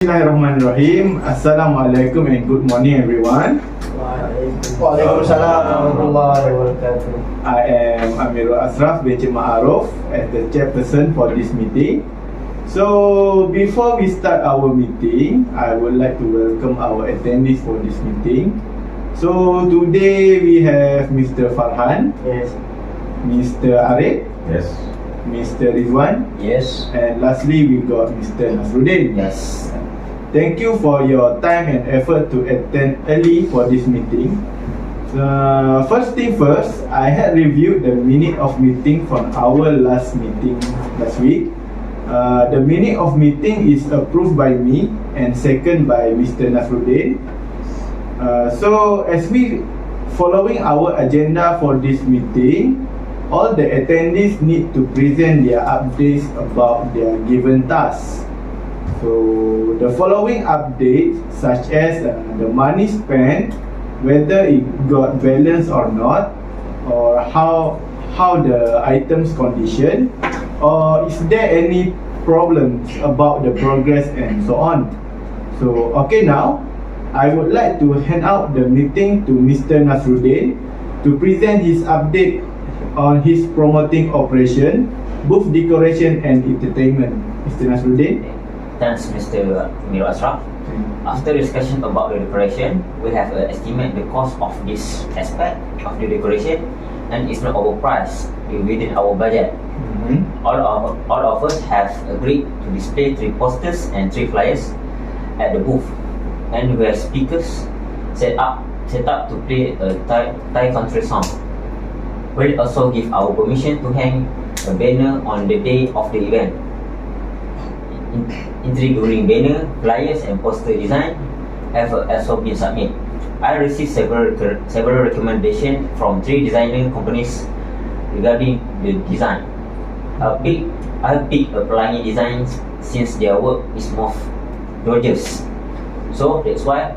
Bismillahirrahmanirrahim. Assalamualaikum and good morning everyone. Waalaikumsalam warahmatullahi wabarakatuh. I am Amirul Asraf bin Aroff as the chairperson for this meeting. So before we start our meeting, I would like to welcome our attendees for this meeting. So today we have Mr. Farhan, Yes. Mr. Arif, Yes. Mr. RIDZUWAN, Yes. and lastly we got Mr. Nasruddin. Yes. Thank you for your time and effort to attend early for this meeting. First thing first, I had reviewed the minute of meeting from our last meeting last week. The minute of meeting is approved by me and second by Mr. Nasruddin. So as we following our agenda for this meeting, all the attendees need to present their updates about their given tasks. So the following updates such as the money spent, whether it got balance or not, or how the items condition, or is there any problems about the progress and so on. So okay, now I would like to hand out the meeting to Mr. Nasruddin to present his update on his promoting operation, booth decoration and entertainment. Mr. Nasruddin. Thanks, Mr. Amirul Asraf. After discussion about the decoration, we have estimate the cost of this aspect of the decoration, and it's not overpriced within our budget. All of us have agreed to display 3 posters and 3 flyers at the booth, and we have speakers set up to play a Thai country song. We'll also give our permission to hang a banner on the day of the event. Intriguing banner, flyers and poster design have also been submitted. I received several recommendations from 3 designer companies regarding the design. I picked applying designs since their work is more gorgeous. So that's why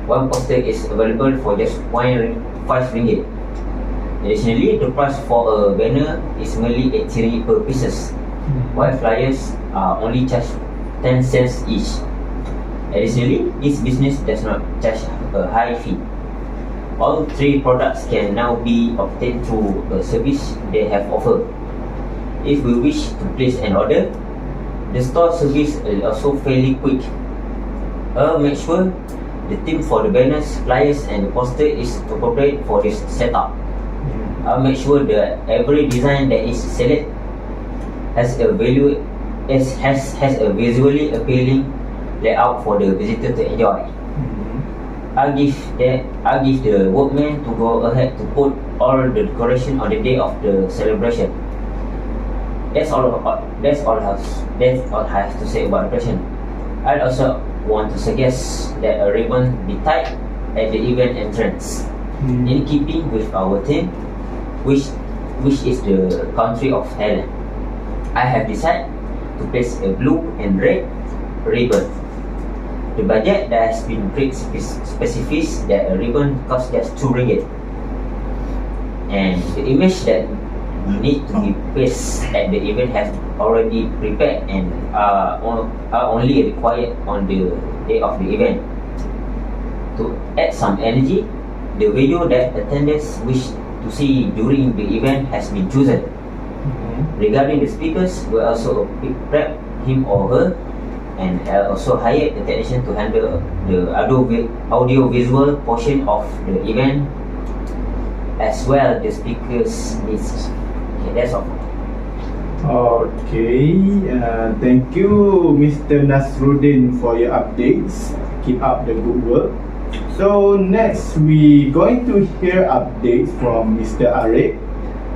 one poster is available for just 5 ringgit. Additionally, the price for a banner is merely 80 ringgit per pieces, while flyers are only charged 10 cents each. Additionally, this business does not charge a high fee. All 3 products can now be obtained through a service they have offered. If we wish to place an order, the store service is also fairly quick. Make sure the theme for the banners, flyers and the poster is appropriate for this setup. Make sure that every design that is selected has a visually appealing layout for the visitor to enjoy. I give the workmen to go ahead to put all the decoration on the day of the celebration. That's all I have to say about the question. I also want to suggest that a ribbon be tied at the event entrance, in keeping with our theme, which is the country of Thailand. I have decided to place a blue and red ribbon. The budget that has been specifies that a ribbon costs just 2 ringgit, and the image that need to be placed at the event has already prepared and are only required on the day of the event. To add some energy, the video that attendants wish to see during the event has been chosen. Regarding the speakers, we also prep him or her and also hired a technician to handle the audio visual portion of the event, as well the speakers needs. Okay, that's all. Okay, thank you Mr. Nasruddin for your updates. Keep up the good work. So next we going to hear updates from Mr. Arif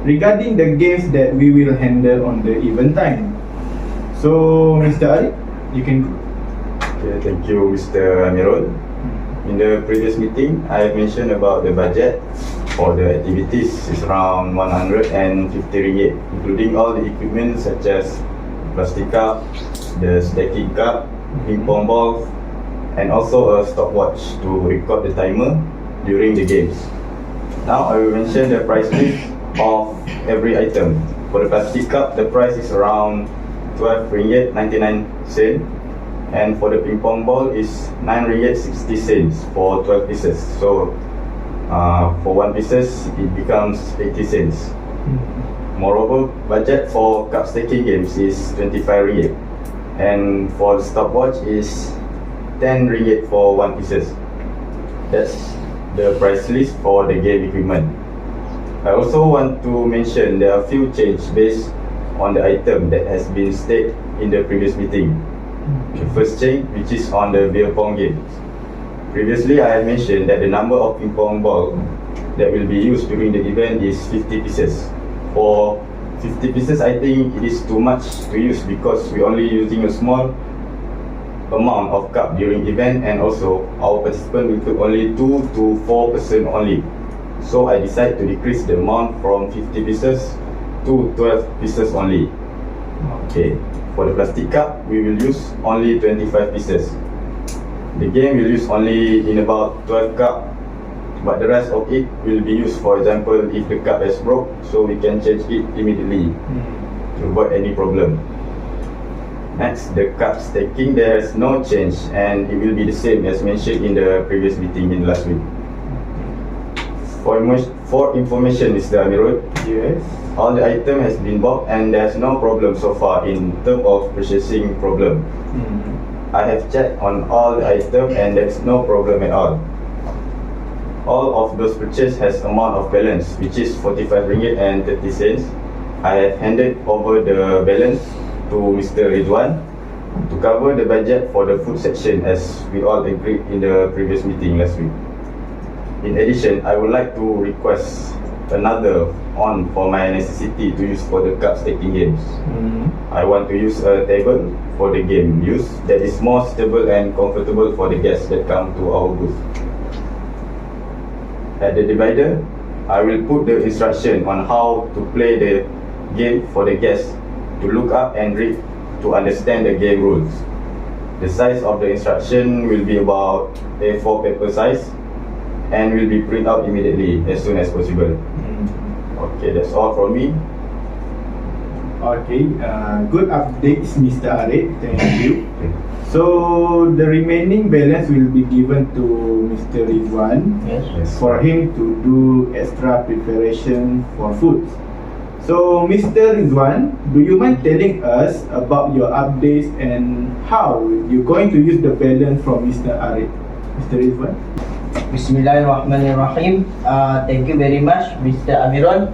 regarding the games that we will handle on the event time. So Mr. Arif, you can. Okay, thank you, Mr. Amirul. In the previous meeting, I mentioned about the budget for the activities is around 150 ringgit, including all the equipment such as plastic cup, the stacking cup, ping pong balls, and also a stopwatch to record the timer during the games. Now I will mention the price list of every item. For the plastic cup, the price is around 12 ringgit 99 cent. and for the ping pong ball is 9 ringgit 60 cents for 12 pieces. So for 1 pieces it becomes 80 cents. Moreover, budget for cup staking games is 25 ringgit, and for the stopwatch is 10 ringgit for 1 pieces. That's the price list for the game equipment. I also want to mention there are few changes based on the item that has been stated in the previous meeting. The first change, which is on the beer pong games. Previously, I have mentioned that the number of ping pong ball that will be used during the event is 50 pieces. For 50 pieces, I think it is too much to use because we're only using a small amount of cup during event, and also our participant will put only 2 to 4 person only. So I decided to decrease the amount from 50 pieces to 12 pieces only. Okay, for the plastic cup, we will use only 25 pieces. The game will use only in about 12 cup, but the rest of it will be used, for example, if the cup is broke, so we can change it immediately to avoid any problem. Next, the cup staking, there is no change and it will be the same as mentioned in the previous meeting in last week. For information, Mr. Amirul, Yes. all the item has been bought and there's no problem so far in terms of purchasing problem. I have checked on all the item and there's no problem at all. All of those purchase has amount of balance, which is 45 ringgit and 30 cents. I have handed over the balance to Mr. RIDZUWAN to cover the budget for the food section, as we all agreed in the previous meeting last week. In addition, I would like to request another on for my necessity to use for the cup staking games. I want to use a table for the game use that is more stable and comfortable for the guests that come to our booth. At the divider, I will put the instruction on how to play the game for the guests to look up and read to understand the game rules. The size of the instruction will be about A4 paper size and will be printed out immediately as soon as possible. Okay, that's all from me. Okay, good updates, Mr. Arif. Thank you. So the remaining balance will be given to Mr. RIDZUWAN for him to do extra preparation for food. So Mr. RIDZUWAN, do you mind telling us about your updates and how you're going to use the balance from Mr. Arif? Mr. RIDZUWAN? Bismillahirrahmanirrahim. Thank you very much, Mr. Amirul,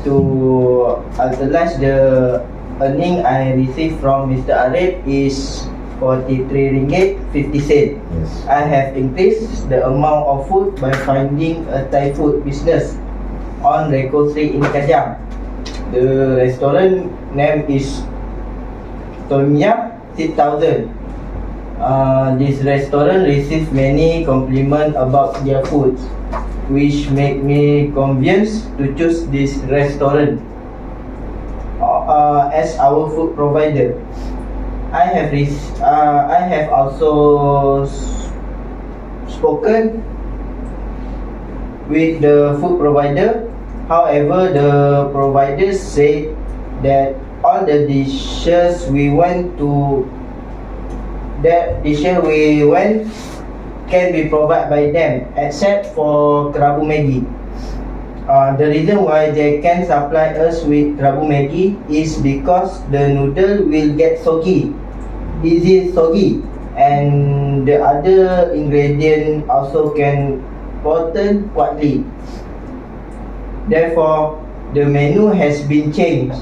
to utilize the earning I received from Mr. Arif is 43 ringgit 50 cents. I have increased the amount of food by finding a Thai food business on Reko Street in Kajang. The restaurant name is Tom Yum 6000. This restaurant receives many compliments about their food, which make me convinced to choose this restaurant as our food provider. I have also spoken with the food provider. However, the providers said that all the dishes we went can be provided by them except for Kerabu Maggi. The reason why they can supply us with Kerabu Maggi is because the noodle will get easy soggy, and the other ingredient also can rotten quickly. Therefore, the menu has been changed.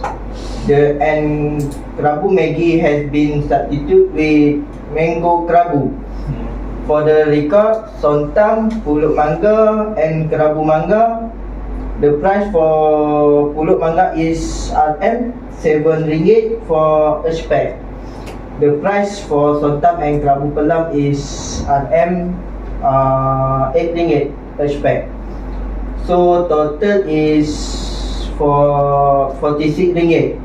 And Kerabu Maggi has been substituted with mango kerabu. For the record, sontam, pulut mangga and kerabu mangga, the price for pulut mangga is RM 7 ringgit for each pack. The price for sontam and kerabu pelam is RM 8 ringgit each pack. So total is for 46 ringgit.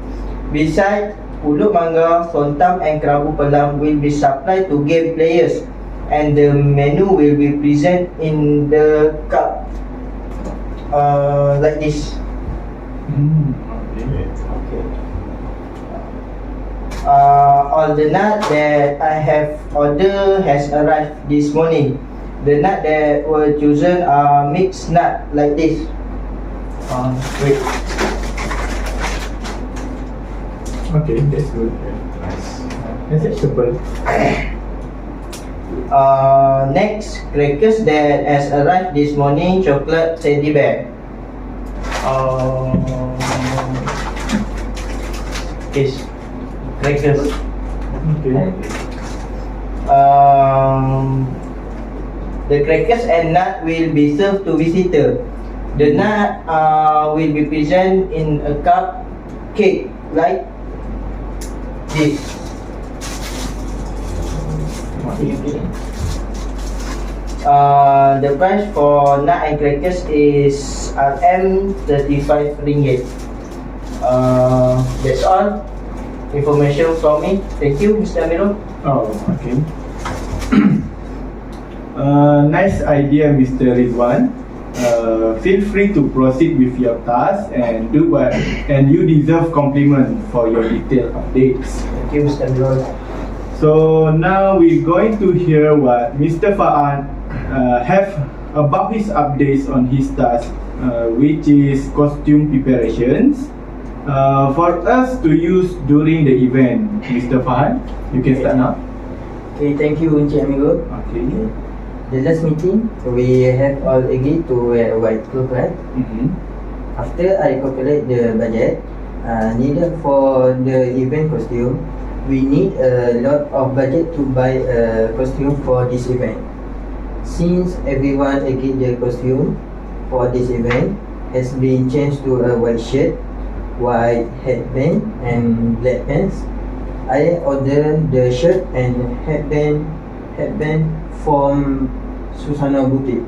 Besides, pulut mangga, sontam and kerabu pelam will be supplied to game players, and the menu will be present in the cup like this. all the nut that I have ordered has arrived this morning. The nut that were chosen are mixed nut like this. Wait. Okay, that's good. Nice. That's acceptable. Next, crackers that has arrived this morning, chocolate teddy bear. Yes, crackers. Okay. The crackers and nut will be served to visitor. The nut will be present in a cup cake like this. The price for nut and crackers is RM35 ringgit. That's all information from me. Thank you, Mr. Amirul. Oh, okay. Nice idea, Mr. RIDZUWAN. Feel free to proceed with your task and do what, and you deserve compliment for your detailed updates. Thank you, Mr. Amirul. So now we're going to hear what Mr. FARHAN have about his updates on his task, which is costume preparations for us to use during the event. Mr. FARHAN, you can start now. Okay, thank you, Encik Amirul. Okay. The last meeting, we have all agreed to wear a white cloth, right? After I calculate the budget needed for the event costume, we need a lot of budget to buy a costume for this event. Since everyone agreed the costume for this event has been changed to a white shirt, white headband and black pants, I ordered the shirt and headband from Susana Boutique.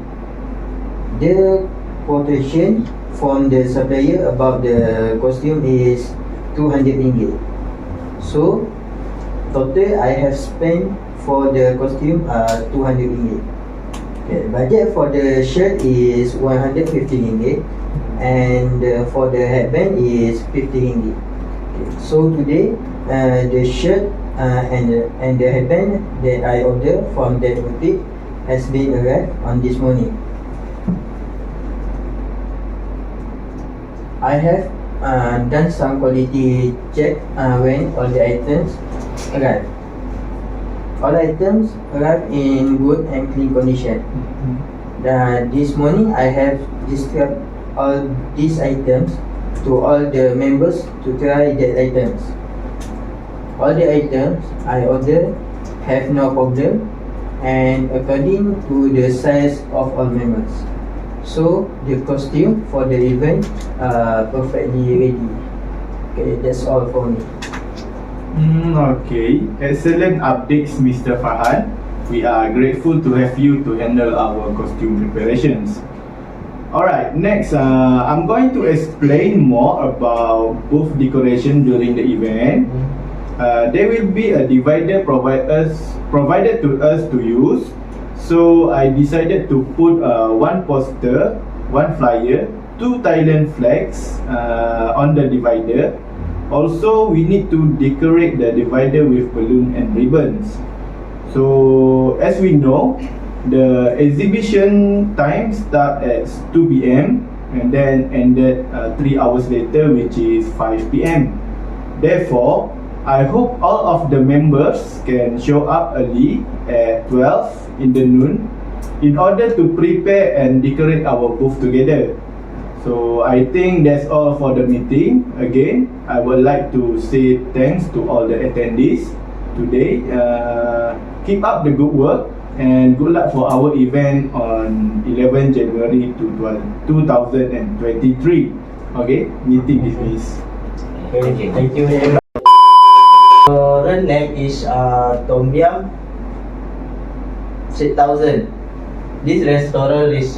The quotation from the supplier about the costume is 200 ringgit. So total I have spent for the costume 200 ringgit. Okay, budget for the shirt is 150 ringgit and for the headband is 50 ringgit. Okay, so today the shirt and the headband that I ordered from that boutique has been arrived on this morning. I have done some quality check when all the items arrived. All items arrived in good and clean condition. This morning I have described all these items to all the members to try the items. All the items I ordered have no problem and according to the size of all members. So the costume for the event perfectly ready. Okay, that's all for me. Okay, excellent updates, Mr. FARHAN. We are grateful to have you to handle our costume preparations. Alright, next I'm going to explain more about booth decoration during the event. There will be a divider provided to us to use. So I decided to put one poster, one flyer, 2 Thailand flags on the divider. Also, we need to decorate the divider with balloon and ribbons. So as we know, the exhibition time start at 2 PM and then ended 3 hours later, which is 5 PM. Therefore, I hope all of the members can show up early at 12 in the noon in order to prepare and decorate our booth together. So I think that's all for the meeting. Again, I would like to say thanks to all the attendees today. Keep up the good work and good luck for our event on 11 January 2023. Okay, meeting dismissed. Thank you. Restaurant name is Tom Yum 6000. This restaurant is